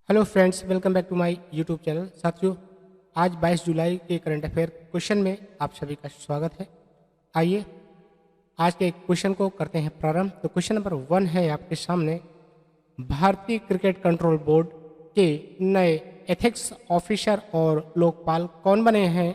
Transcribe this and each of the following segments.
Hello friends, welcome back to my YouTube channel. साथियों, आज 22 जुलाई के करंट अफेयर क्वेश्चन में आप सभी का स्वागत है। आइए आज के क्वेश्चन को करते हैं प्रारंभ। तो क्वेश्चन नंबर 1 है आपके सामने, भारतीय क्रिकेट कंट्रोल बोर्ड के नए एथिक्स ऑफिसर और लोकपाल कौन बने हैं?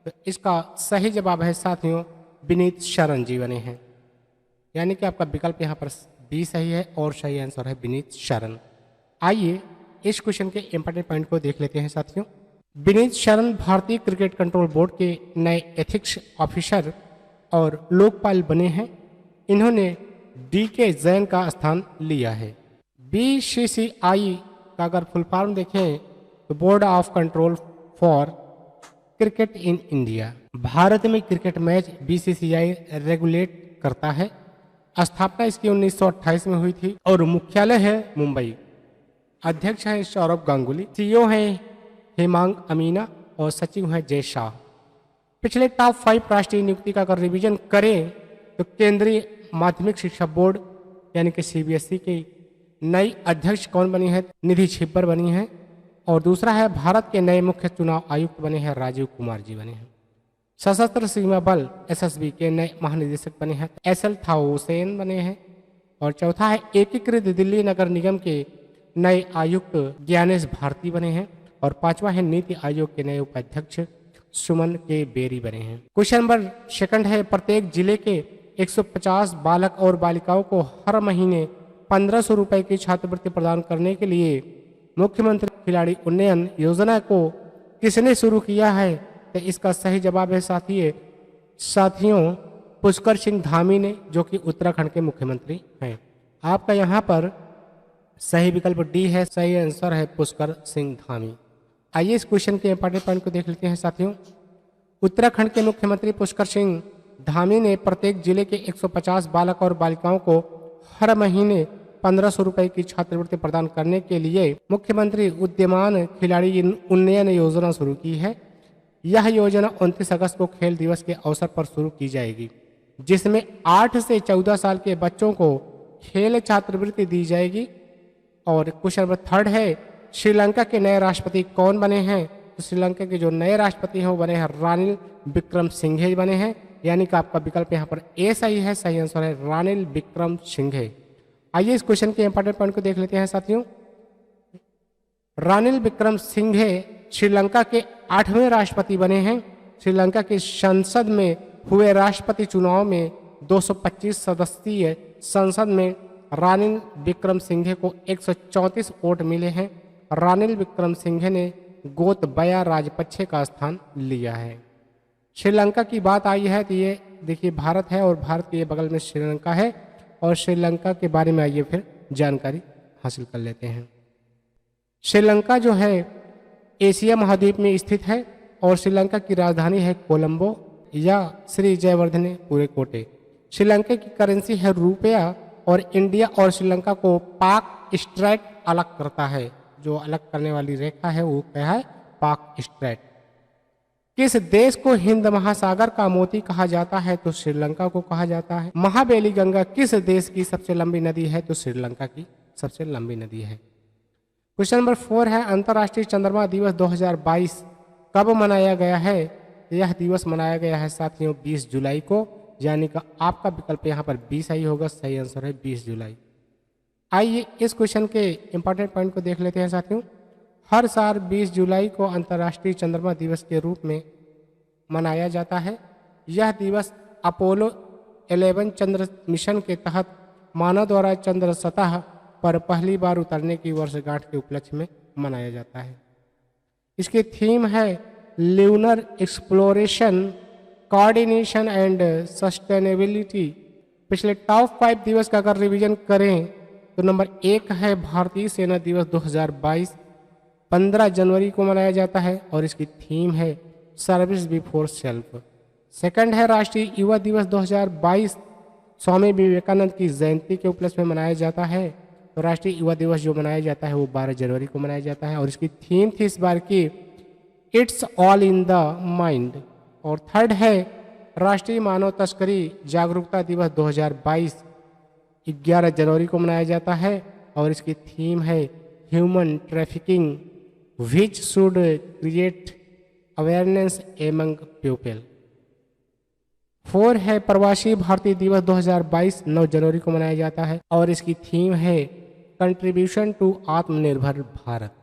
तो इसका सही जवाब है साथियों, विनीत शरण जी बने हैं। यानी कि आपका विकल्प यहाँ पर बी सही है और सही आंसर है विनीत शरण। आइए इस क्वेश्चन के इंपॉर्टेंट पॉइंट को देख लेते हैं साथियों। विनीत शरण भारतीय क्रिकेट कंट्रोल बोर्ड के नए एथिक्स ऑफिसर और लोकपाल बने हैं। इन्होंने DK जैन का स्थान लिया है। BCCI का अगर फुल फॉर्म देखें तो board of control for cricket in India. Bharat में क्रिकेट मैच BCCI रेगुलेट करता है। स्थापना इसकी 1928 में हुई थी और मुख्यालय है मुंबई। अध्यक्ष हैं सौरभ गांगुली, CEO हैं हेमांग अमीना और सचिव हैं जय शाह। पिछले टॉप 5 राष्ट्रीय नियुक्ति का अगर रिवीजन करें तो केंद्रीय माध्यमिक शिक्षा बोर्ड यानी कि CBSE की नई अध्यक्ष कौन बनी है? निधि छिब्बर बनी है। और दूसरा है, भारत के नए मुख्य चुनाव आयुक्त बने हैं राजीव कुमार जी बने हैं। सशस्त्र सीमा बल SSB के नए महानिदेशक बने हैं SL थाउसेन बने हैं। और चौथा है, एकीकृत दिल्ली नगर निगम के नए आयुक्त ज्ञानेश भारती बने हैं। और पांचवा है, नीति आयोग के नए उपाध्यक्ष सुमन के बेरी बने हैं। क्वेश्चन नंबर 2 है, प्रत्येक जिले के 150 बालक और बालिकाओं को हर महीने 1500 रुपए की छात्रवृत्ति प्रदान करने के लिए मुख्यमंत्री खिलाड़ी उन्नयन योजना को किसने शुरू किया है? तो इसका सही जवाब है साथियों पुष्कर सिंह धामी ने, जो कि उत्तराखंड के मुख्यमंत्री हैं। आपका यहाँ पर सही विकल्प डी है, सही आंसर है पुष्कर सिंह धामी। आइए इस क्वेश्चन के इंपॉर्टेंट पॉइंट को देख लेते हैं साथियों। उत्तराखंड के मुख्यमंत्री पुष्कर सिंह धामी ने प्रत्येक जिले के 150 बालक और बालिकाओं को हर महीने 1500 रुपए की छात्रवृत्ति प्रदान करने के लिए मुख्यमंत्री उद्यमान खिलाड़ी उन्नयन योजना शुरू की है। यह योजना 29 अगस्त को खेल दिवस के अवसर पर शुरू की जाएगी, जिसमें 8 से 14 साल के बच्चों को खेल छात्रवृत्ति दी जाएगी। और क्वेश्चन नंबर 3 है, श्रीलंका के नए राष्ट्रपति कौन बने हैं? तो श्रीलंका के जो नए राष्ट्रपति हैं वो बने हैं रानिल विक्रमसिंघे बने हैं। यानी कि आपका विकल्प यहाँ पर ए सही है, सही आंसर है रानिल विक्रमसिंघे। आइए इस क्वेश्चन के इंपॉर्टेंट पॉइंट को देख लेते हैं साथियों। रानिल विक्रमसिंघे श्रीलंका के 8वें राष्ट्रपति बने हैं। श्रीलंका की संसद में हुए राष्ट्रपति चुनाव में 225 सदस्यीय संसद में रानिल विक्रमसिंघे को 134 वोट मिले हैं। रानिल विक्रमसिंघे ने गोतबया राजपक्षे का स्थान लिया है। श्रीलंका की बात आई है तो ये देखिए भारत है और भारत के बगल में श्रीलंका है। और श्रीलंका के बारे में आइए फिर जानकारी हासिल कर लेते हैं। श्रीलंका जो है एशिया महाद्वीप में स्थित है और श्रीलंका की राजधानी है कोलंबो या श्री जयवर्धने पूरे कोटे। श्रीलंका की करेंसी है रुपया और इंडिया और श्रीलंका को पाक स्ट्रेट अलग करता है। जो अलग करने वाली रेखा है वो क्या है? पाक स्ट्रेट। किस देश को हिंद महासागर का मोती कहा जाता है? तो श्रीलंका को कहा जाता है। महाबेली गंगा किस देश की सबसे लंबी नदी है? तो श्रीलंका की सबसे लंबी नदी है। क्वेश्चन नंबर 4 है, अंतर्राष्ट्रीय चंद्रमा दिवस 2022 कब मनाया गया है? यह दिवस मनाया गया है साथियों 20 जुलाई को। यानी कि आपका विकल्प यहाँ पर बी सही होगा, सही आंसर है 20 जुलाई। आइए इस क्वेश्चन के इंपॉर्टेंट पॉइंट को देख लेते हैं साथियों। हर साल 20 जुलाई को अंतर्राष्ट्रीय चंद्रमा दिवस के रूप में मनाया जाता है। यह दिवस अपोलो 11 चंद्र मिशन के तहत मानव द्वारा चंद्र सतह पर पहली बार उतरने की वर्षगांठ के उपलक्ष्य में मनाया जाता है। इसकी थीम है lunar exploration, coordination and sustainability. पिछले टॉप 5 दिवस का अगर रिवीजन करें तो नंबर 1 है भारतीय सेना दिवस 2022, 15 जनवरी को मनाया जाता है और इसकी थीम है सर्विस बिफोर सेल्फ। सेकंड है राष्ट्रीय युवा दिवस 2022, स्वामी विवेकानंद की जयंती के उपलक्ष्य में मनाया जाता है। तो राष्ट्रीय युवा दिवस जो मनाया जाता है वो 12 जनवरी को मनाया जाता है और इसकी थीम थी इस बार की it's all in the mind. और थर्ड है राष्ट्रीय मानव तस्करी जागरूकता दिवस 2022, 11 जनवरी को मनाया जाता है और इसकी थीम है human trafficking which should create awareness among people. 4 है प्रवासी भारतीय दिवस 2022 9 जनवरी को मनाया जाता है और इसकी थीम है कंट्रीब्यूशन टू आत्मनिर्भर भारत।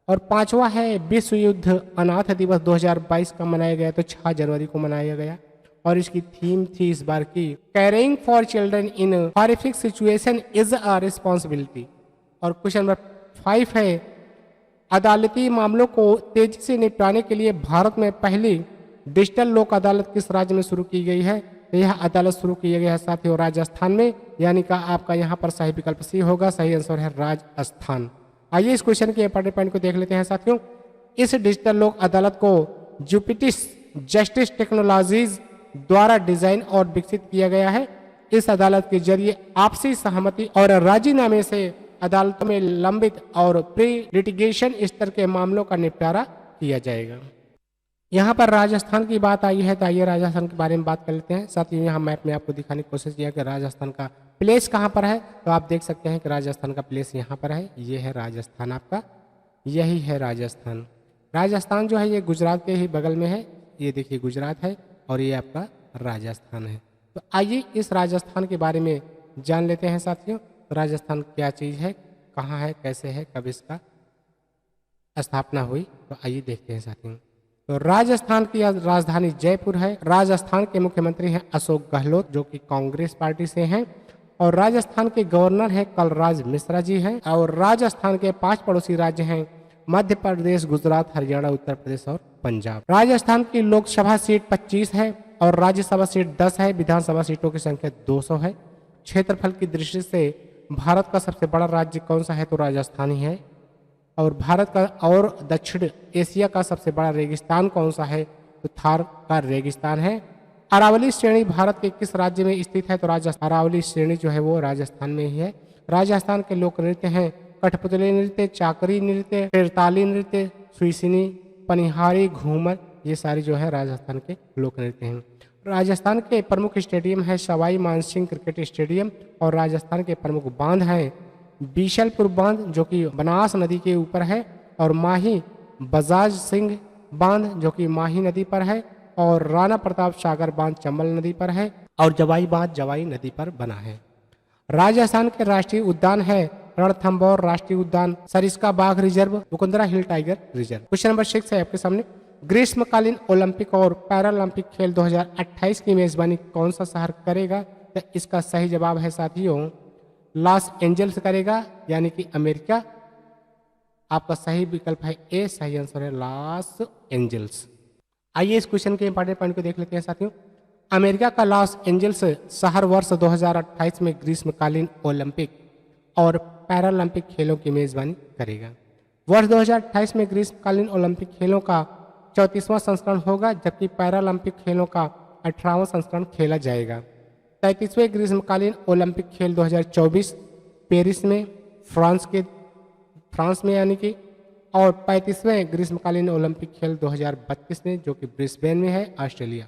और 5वां है विश्व युद्ध अनाथ दिवस 2022 का मनाया गया तो 6 जनवरी को मनाया गया और इसकी थीम थी इस बार की carrying for children in horrific situation is a responsibility. और क्वेश्चन नंबर 5 है अदालती मामलों को तेजी से निपटाने के लिए भारत में पहली डिजिटल लोक अदालत किस राज्य में शुरू की गई है। तो यह अदालत शुरू की गई है साथियों राजस्थान में, यानी कि आपका यहाँ पर सही विकल्प सी होगा। सही आंसर है राजस्थान। आइए इस क्वेश्चन के इंपॉर्टेंट पॉइंट को देख लेते हैं साथियों। इस डिजिटल लोक अदालत को जुपिटिस जस्टिस टेक्नोलॉजीज द्वारा डिजाइन और विकसित किया गया है। इस अदालत के जरिए आपसी सहमति और राजीनामे से अदालतों में लंबित और प्री लिटिगेशन स्तर के मामलों का निपटारा किया जाएगा। यहाँ पर राजस्थान की बात आई है तो आइए राजस्थान के बारे में बात कर लेते हैं। साथियों यहाँ मैप में आपको दिखाने की कोशिश किया कि राजस्थान का प्लेस कहाँ पर है, तो आप देख सकते हैं कि राजस्थान का प्लेस यहाँ पर है। ये है राजस्थान, आपका यही है राजस्थान। राजस्थान जो है ये गुजरात के ही बगल में है। ये देखिए गुजरात है और ये आपका राजस्थान है। तो आइए इस राजस्थान के बारे में जान लेते हैं साथियों। राजस्थान क्या चीज़ है, कहाँ है, कैसे है, कब इसका स्थापना हुई, तो आइए देखते हैं साथियों। तो राजस्थान की राजधानी जयपुर है। राजस्थान के मुख्यमंत्री हैं अशोक गहलोत जो कि कांग्रेस पार्टी से हैं और राजस्थान के गवर्नर हैं कलराज मिश्रा जी हैं। और राजस्थान के 5 पड़ोसी राज्य हैं मध्य प्रदेश, गुजरात, हरियाणा, उत्तर प्रदेश और पंजाब। राजस्थान की लोकसभा सीट 25 है और राज्यसभा सीट 10 है। विधानसभा सीटों की संख्या 200 है। क्षेत्रफल की दृष्टि से भारत का सबसे बड़ा राज्य कौन सा है, तो राजस्थान ही है। और भारत का और दक्षिण एशिया का सबसे बड़ा रेगिस्तान कौन सा है, तो थार का रेगिस्तान है। अरावली श्रेणी भारत के किस राज्य में स्थित है, तो राजस्थान। अरावली श्रेणी जो है वो राजस्थान में ही है। राजस्थान के लोक नृत्य हैं कठपुतली नृत्य, चाकरी नृत्य, तिरताली नृत्य, सुईसिनी, पनिहारी, घूमर, ये सारी जो है राजस्थान के लोक नृत्य हैं। राजस्थान के प्रमुख स्टेडियम है सवाई मानसिंह क्रिकेट स्टेडियम और राजस्थान के प्रमुख बांध हैं बीशलपुर बांध जो कि बनास नदी के ऊपर है और माही बजाज सिंह बांध जो कि माही नदी पर है और राणा प्रताप सागर बांध चंबल नदी पर है और जवाई बांध जवाई नदी पर बना है। राजस्थान के राष्ट्रीय उद्यान है रणथंभौर राष्ट्रीय उद्यान, सरिस्का बाघ रिजर्व, मुकुंदरा हिल टाइगर रिजर्व। क्वेश्चन नंबर 6 है आपके सामने। ग्रीष्मकालीन ओलंपिक और पैरालंपिक खेल 2028 की मेजबानी कौन सा शहर करेगा, तो इसका सही जवाब है साथियों लॉस एंजल्स करेगा, यानी कि अमेरिका। आपका सही विकल्प है ए, सही आंसर है लॉस एंजल्स। आइए इस क्वेश्चन के इंपॉर्टेंट पॉइंट को देख लेते हैं साथियों। अमेरिका का लॉस एंजल्स शहर वर्ष 2028 में ग्रीष्मकालीन ओलंपिक और पैरालंपिक खेलों की मेजबानी करेगा। वर्ष 2028 में ग्रीष्मकालीन ओलंपिक खेलों का 34वां संस्करण होगा जबकि पैरालंपिक खेलों का 18वां संस्करण खेला जाएगा। 33वें ग्रीष्मकालीन ओलंपिक खेल 2024 पेरिस में फ्रांस में यानी कि, और 35वें ग्रीष्मकालीन ओलंपिक खेल 2032 में जो कि ब्रिस्बेन में है ऑस्ट्रेलिया।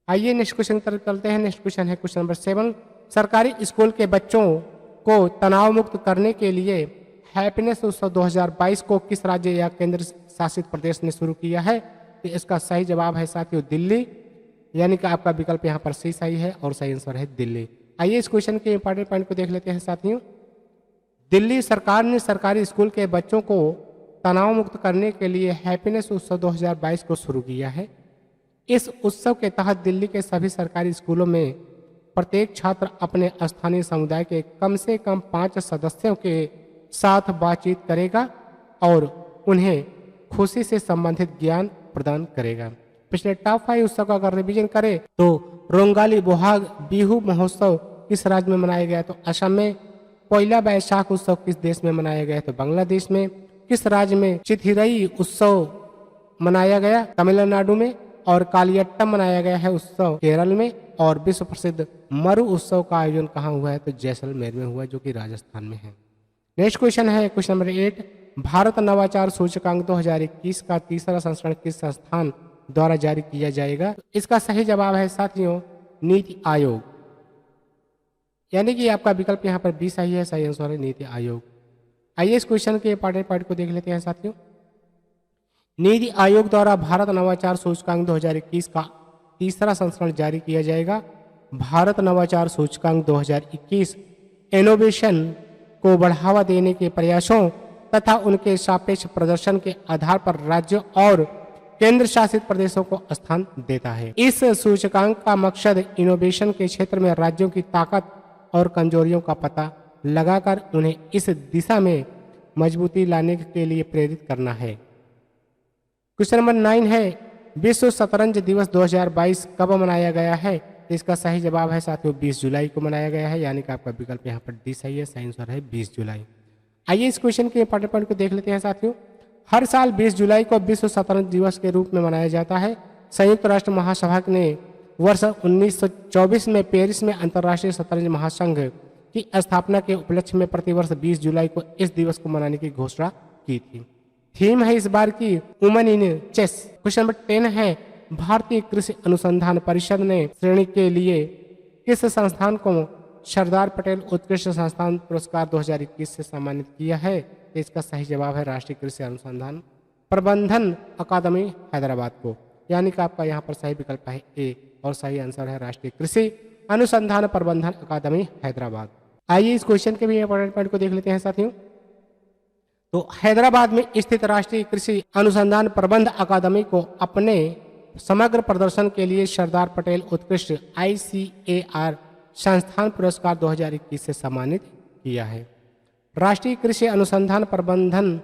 आइए नेक्स्ट क्वेश्चन की तरफ चलते हैं। नेक्स्ट क्वेश्चन है क्वेश्चन नंबर 7। सरकारी स्कूल के बच्चों को तनाव मुक्त करने के लिए हैप्पीनेस उत्सव 2022 को किस राज्य या केंद्र शासित प्रदेश ने शुरू किया है, तो इसका सही जवाब है साथियों दिल्ली, यानी कि आपका विकल्प यहाँ पर सही है और सही आंसर है दिल्ली। आइए इस क्वेश्चन के इंपॉर्टेंट पॉइंट को देख लेते हैं साथियों। दिल्ली सरकार ने सरकारी स्कूल के बच्चों को तनाव मुक्त करने के लिए हैप्पीनेस उत्सव 2022 को शुरू किया है। इस उत्सव के तहत दिल्ली के सभी सरकारी स्कूलों में प्रत्येक छात्र अपने स्थानीय समुदाय के कम से कम 5 सदस्यों के साथ बातचीत करेगा और उन्हें खुशी से संबंधित ज्ञान प्रदान करेगा। पिछले टॉप 5 उत्सव का अगर रिवीजन करें तो रोंगाली बोहाग बिहू महोत्सव किस राज्य में मनाया गया, तो असम में। पोइला बैसाख उत्सव किस देश में मनाया गया, तो बांग्लादेश में। किस राज्य में चिथिरई उत्सव मनाया गया, तमिलनाडु में। और कालियट्टम मनाया गया है उत्सव केरल में। और विश्व प्रसिद्ध मरु उत्सव का आयोजन कहाँ हुआ है, तो जैसलमेर में हुआ जो कि राजस्थान में है। नेक्स्ट क्वेश्चन है क्वेश्चन नंबर 8। भारत नवाचार सूचकांक 2021 का तीसरा संस्करण किस संस्थान द्वारा जारी किया जाएगा, तो इसका सही जवाब है साथियों नीति आयोग, यानी कि आपका विकल्प यहाँ पर बी सही है, सही आंसर है नीति आयोग। आइए इस क्वेश्चन के इंपॉर्टेंट पॉइंट को देख लेते हैं साथियों। नीति आयोग द्वारा भारत नवाचार सूचकांक 2021 का तीसरा संस्करण जारी किया जाएगा। भारत नवाचार सूचकांक 2021 इनोवेशन को बढ़ावा देने के प्रयासों तथा उनके सापेक्ष प्रदर्शन के आधार पर राज्यों और केंद्र शासित प्रदेशों को स्थान देता है। इस सूचकांक का मकसद इनोवेशन के क्षेत्र में राज्यों की ताकत और कमजोरियों का पता लगाकर उन्हें इस दिशा में मजबूती लाने के लिए प्रेरित करना है। क्वेश्चन नंबर 9 है, विश्व शतरंज दिवस 2022 कब मनाया गया है? तो इसका सही जवाब है साथियों 20 जुलाई को मनाया गया है, यानी कि आपका विकल्प यहाँ पर डी सही है, सही आंसर है 20 जुलाई। आइए इस क्वेश्चन के इंपॉर्टेंट पॉइंट को देख लेते हैं साथियों। हर साल 20 जुलाई को विश्व शतरंज दिवस के रूप में मनाया जाता है। संयुक्त राष्ट्र महासभा ने वर्ष 1924 में पेरिस में अंतर्राष्ट्रीय शतरंज महासंघ की स्थापना के उपलक्ष्य में प्रतिवर्ष 20 जुलाई को इस दिवस को मनाने की घोषणा की थी। थीम है इस बार की women in chess. Question number 10 है, भारतीय कृषि अनुसंधान परिषद ने श्रेणी के लिए किस संस्थान को सरदार पटेल उत्कृष्ट संस्थान पुरस्कार 2021 से सम्मानित किया है? तो इसका सही जवाब है राष्ट्रीय कृषि अनुसंधान प्रबंधन अकादमी हैदराबाद को, यानी कि आपका यहाँ पर सही विकल्प है ए और सही आंसर है राष्ट्रीय कृषि अनुसंधान प्रबंधन अकादमी हैदराबाद। आइए इस क्वेश्चन के भी इंपॉर्टेंट पॉइंट को देख लेते हैं साथियों। तो हैदराबाद में स्थित राष्ट्रीय कृषि अनुसंधान प्रबंध अकादमी को अपने समग्र प्रदर्शन के लिए सरदार पटेल उत्कृष्ट ICAR संस्थान पुरस्कार 2021 से सम्मानित किया है। राष्ट्रीय कृषि अनुसंधान प्रबंधन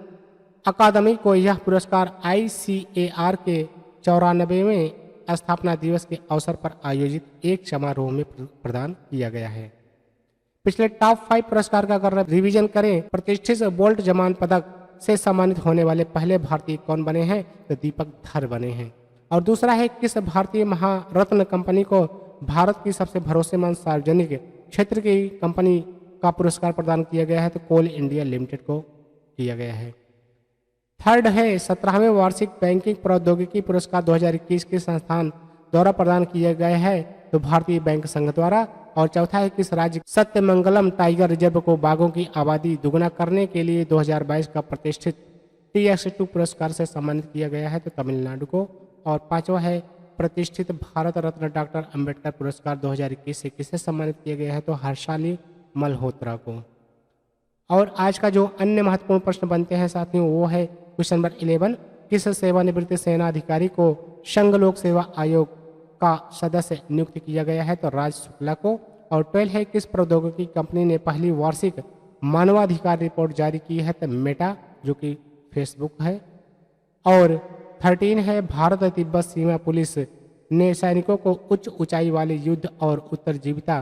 अकादमी को यह पुरस्कार ICAR के 94वें स्थापना दिवस के अवसर पर आयोजित एक समारोह में प्रदान किया गया है। पिछले टॉप 5 पुरस्कार का अगर रिवीजन करें, प्रतिष्ठित बोल्ट जमान पदक से सम्मानित होने वाले पहले भारतीय कौन बने हैं? तो दीपक धर बने हैं। और दूसरा है, किस भारतीय महारत्न कंपनी को भारत की सबसे भरोसेमंद सार्वजनिक क्षेत्र की कंपनी का पुरस्कार प्रदान किया गया है? तो कोल इंडिया लिमिटेड को किया गया है। थर्ड है, 17वें वार्षिक बैंकिंग प्रौद्योगिकी पुरस्कार 2021 के संस्थान द्वारा प्रदान किया गया है? तो भारतीय बैंक संघ द्वारा। और चौथा है, किस राज्य सत्यमंगलम टाइगर रिजर्व को बाघों की आबादी दुगुना करने के लिए 2022 का प्रतिष्ठित TX2 पुरस्कार से सम्मानित किया गया है? तो तमिलनाडु को। और पांचवा है, प्रतिष्ठित भारत रत्न डॉक्टर अंबेडकर पुरस्कार 2021 से किसे सम्मानित किया गया है? तो हर्षाली मल्होत्रा को। और आज का जो अन्य महत्वपूर्ण प्रश्न बनते हैं साथियों वो है क्वेश्चन नंबर 11, किस सेवानिवृत्त सेना अधिकारी को संघ लोक सेवा आयोग का सदस्य नियुक्त किया गया है? तो राज शुक्ला को। और 12 है, किस प्रौद्योगिकी कंपनी ने पहली वार्षिक मानवाधिकार रिपोर्ट जारी की है? तो मेटा, जो कि फेसबुक है। और 13 है, भारत तिब्बत सीमा पुलिस ने सैनिकों को उच्च ऊंचाई वाले युद्ध और उत्तरजीविता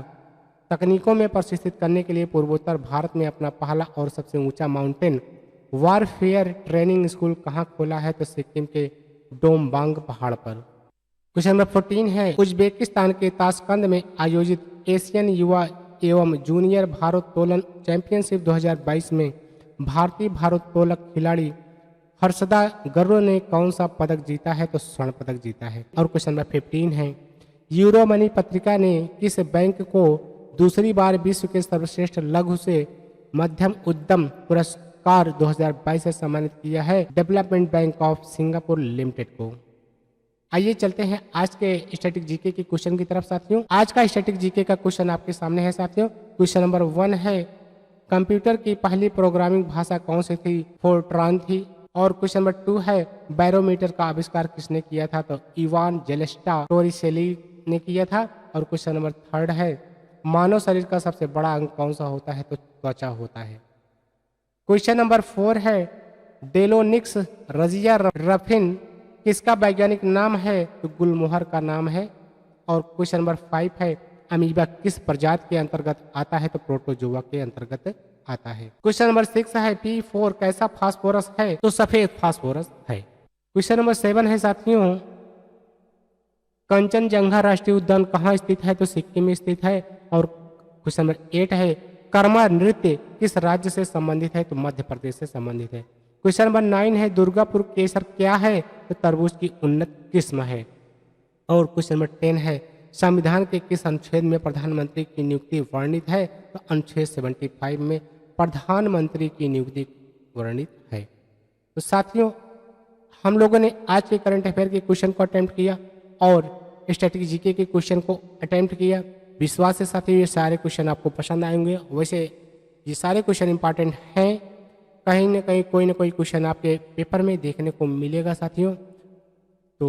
तकनीकों में प्रशिक्षित करने के लिए पूर्वोत्तर भारत में अपना पहला और सबसे ऊंचा माउंटेन वारफेयर ट्रेनिंग स्कूल कहाँ खोला है? तो सिक्किम के डोमबांग पहाड़ पर। क्वेश्चन नंबर 14 है, उज्बेकिस्तान के ताशकंद में आयोजित एशियन युवा एवं जूनियर भारोत्तोलन चैंपियनशिप 2022 में भारतीय भारोत्तोलक खिलाड़ी हर्षदा गर्रो ने कौन सा पदक जीता है? तो स्वर्ण पदक जीता है। और क्वेश्चन नंबर 15 है, यूरो मनी पत्रिका ने किस बैंक को दूसरी बार विश्व के सर्वश्रेष्ठ लघु से मध्यम उद्यम पुरस्कार 2022 से सम्मानित किया है? Development bank of Singapore limited को। आइए चलते हैं आज के स्टैटिक जीके के क्वेश्चन की तरफ साथियों। आज का स्टैटिक जीके का क्वेश्चन आपके सामने है साथियों। क्वेश्चन नंबर 1 है, कंप्यूटर की पहली प्रोग्रामिंग भाषा कौन सी थी? फोर्ट्रान थी। और क्वेश्चन नंबर 2 है, बैरोमीटर का आविष्कार किसने किया था? तो इवान जेलेस्टा टोरिसेली ने किया था। और क्वेश्चन नंबर 3 है, मानव शरीर का सबसे बड़ा अंग कौन सा होता है? तो त्वचा होता है। क्वेश्चन नंबर 4 है, डेलोनिक्स रजिया रफिन किसका वैज्ञानिक नाम है? तो गुलमोहर का नाम है। और क्वेश्चन नंबर 5 है, अमीबा किस प्रजाति के अंतर्गत आता है? तो प्रोटोजोआ के अंतर्गत आता है। क्वेश्चन नंबर 6 है, P4 कैसा फास्फोरस है? तो सफेद फास्फोरस है। क्वेश्चन नंबर 7 है साथियों, कंचनजंगा राष्ट्रीय उद्यान कहाँ स्थित है? तो सिक्किम में स्थित है। और क्वेश्चन नंबर 8 है, कर्मा नृत्य किस राज्य से संबंधित है? तो मध्य प्रदेश से संबंधित है। क्वेश्चन नंबर 9 है, दुर्गापुर केसर क्या है? तो तरबूज की उन्नत किस्म है। और क्वेश्चन नंबर 10 है, संविधान के किस अनुच्छेद में प्रधानमंत्री की नियुक्ति वर्णित है? तो अनुच्छेद 75 में प्रधानमंत्री की नियुक्ति वर्णित है। तो साथियों, हम लोगों ने आज के करंट अफेयर के क्वेश्चन को अटेम्प्ट किया और स्टैटिक जीके के क्वेश्चन को अटेम्प्ट किया। विश्वास से साथियों ये सारे क्वेश्चन आपको पसंद आएंगे। वैसे ये सारे क्वेश्चन इंपॉर्टेंट हैं, कहीं ना कहीं कोई ना कोई क्वेश्चन आपके पेपर में देखने को मिलेगा साथियों। तो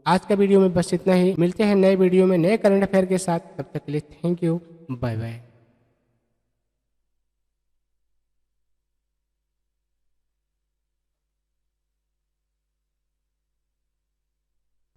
आज का वीडियो में बस इतना ही। मिलते हैं नए वीडियो में नए करंट अफेयर के साथ। तब तक के लिए थैंक यू, बाय बाय।